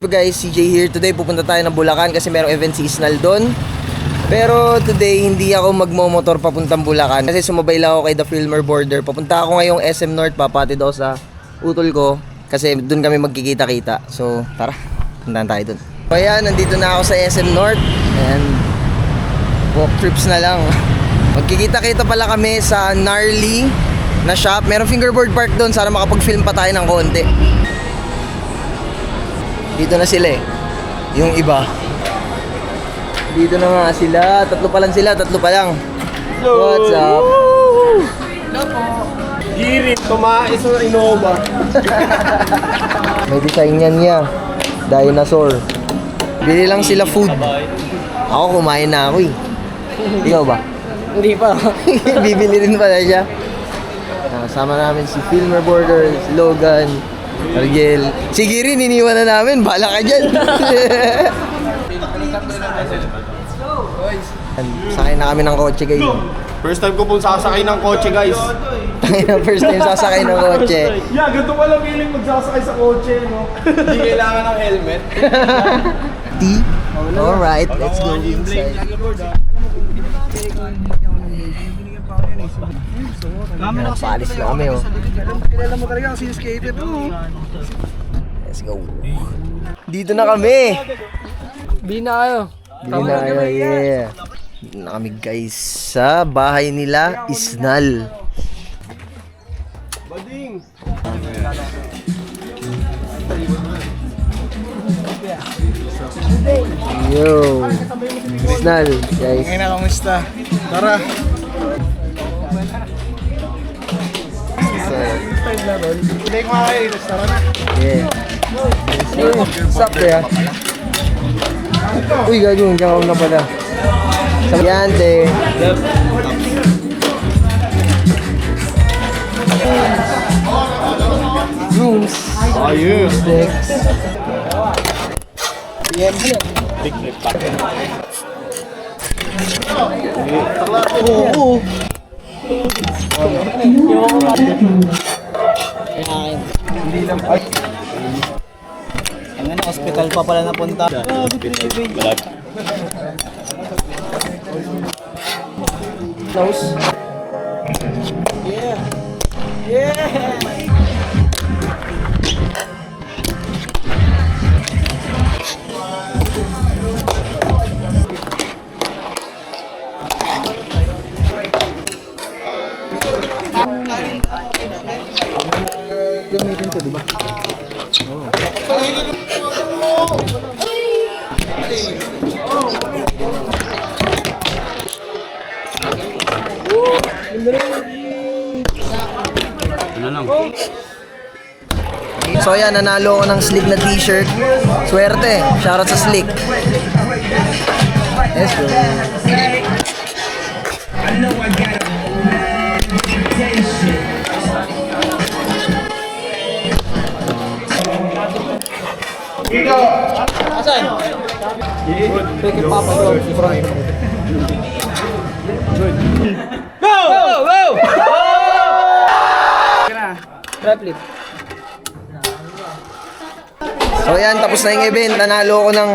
Guys, CJ here. Today pupunta tayo ng Bulacan kasi merong event si Isnal doon. Pero today hindi ako magmomotor papuntang Bulacan kasi sumabay lang ako kay The Filmer Border. Papunta ako ngayong SM North, papatid ako sa utol ko kasi doon kami magkikita-kita. So tara, puntahan tayo doon. So ayan, nandito na ako sa SM North and walk trips na lang. Magkikita-kita pala kami sa gnarly na shop. Merong fingerboard park doon, sana makapag-film pa tayo ng konti. Dito na sila eh. Yung iba. Dito na nga sila. Tatlo pa lang sila. Tatlo pa lang. Hello. What's up? Hello po. Girit, tumais na Innova. May design yan niya. Dinosaur. Bili lang sila food. Ako kumain na ako eh. Ikaw ba? Hindi pa. Bibili rin pala siya. Kasama namin si Filmer Border, si Logan, Ariel. Si Giri, niniwan na namin. Bahala ka dyan. Sakay na kami ng kotse, guys. First time ko pong sasakay ng kotse, guys. First time sasakay ng kotse. Yeah, ganito pala feeling magsasakay sa kotse, no? Hindi kailangan ng helmet. Alright, let's go inside. Paalis na kami, oh. Kilala mo talaga ang skater, no? Let's go. Dito na kami. Bili na kayo. Dito na kayo, yeah. Dito na kami, guys, sa bahay nila, Isnal. Bading. Yo, Isnal, guys. Ngayon na, kamusta? Tara. Hindi ko kayo, tara na. Yeah. Sup, ya? Uy, gagawin ka na pala. Sabyante. Rooms. Ayos. Decks. Oo. Hindi lang pa. Ang hospital pa pala napunta. Close. Yeah. Yeah. Gamitin to, di ba? So yan, nanalo ako ng Slick na t-shirt. Swerte, shoutout sa Slick. Let's go. Asan? Pick it up in front. Go! Go! Go! Trap So yan, tapos na yung event. Nanalo ako ng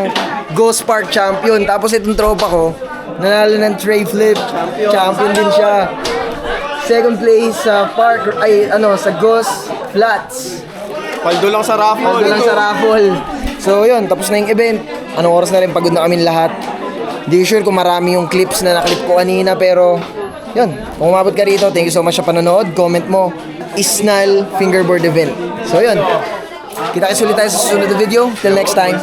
Ghost Park Champion. Tapos itong tropa ko, nanalo ng Tray Flip. Champion din siya. Second place sa park, sa Ghost Flats. Paldo lang sa raffle. Paldo lang sa raffle. So yun, tapos na yung event. Anong oras na rin, pagod na kami lahat. Di sure kung marami yung clips na naklip ko kanina, pero yun, kung umabot ka rito, thank you so much sa panonood. Comment mo, Isnal Fingerboard Event. So yun, kita-kits ulit tayo sa susunod na video. Till next time.